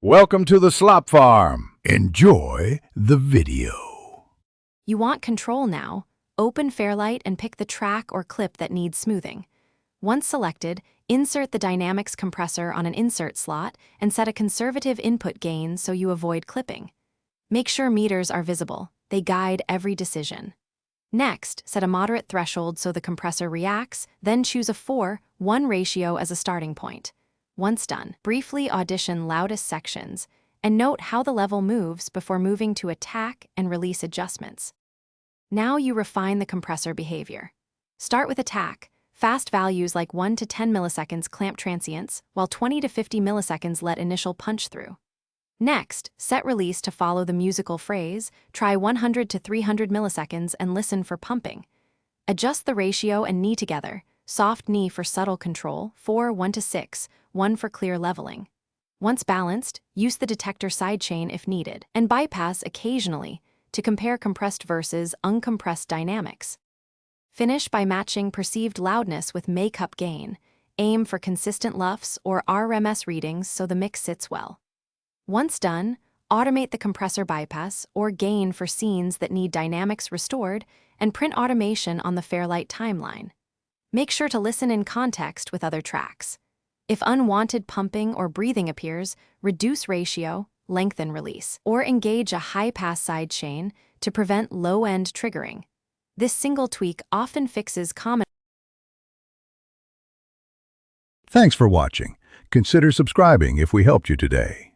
Welcome to the Slop Farm. Enjoy the video. You want control now? Open Fairlight and pick the track or clip that needs smoothing. Once selected, insert the Dynamics compressor on an insert slot and set a conservative input gain so you avoid clipping. Make sure meters are visible. They guide every decision. Next, set a moderate threshold so the compressor reacts, then choose a 4:1 ratio as a starting point. Once done, briefly audition loudest sections and note how the level moves before moving to attack and release adjustments. Now you refine the compressor behavior. Start with attack. Fast values like 1 to 10 milliseconds clamp transients, while 20 to 50 milliseconds let initial punch through. Next, set release to follow the musical phrase, try 100 to 300 milliseconds and listen for pumping. Adjust the ratio and knee together, soft knee for subtle control, 4:1 to 6:1 for clear leveling. Once balanced, use the detector sidechain if needed, and bypass occasionally to compare compressed versus uncompressed dynamics. Finish by matching perceived loudness with makeup gain. Aim for consistent LUFS or RMS readings so the mix sits well. Once done, automate the compressor bypass or gain for scenes that need dynamics restored and print automation on the Fairlight timeline. Make sure to listen in context with other tracks. If unwanted pumping or breathing appears, reduce ratio, lengthen release, or engage a high-pass sidechain to prevent low-end triggering. This single tweak often fixes common. Thanks for watching. Consider subscribing if we helped you today.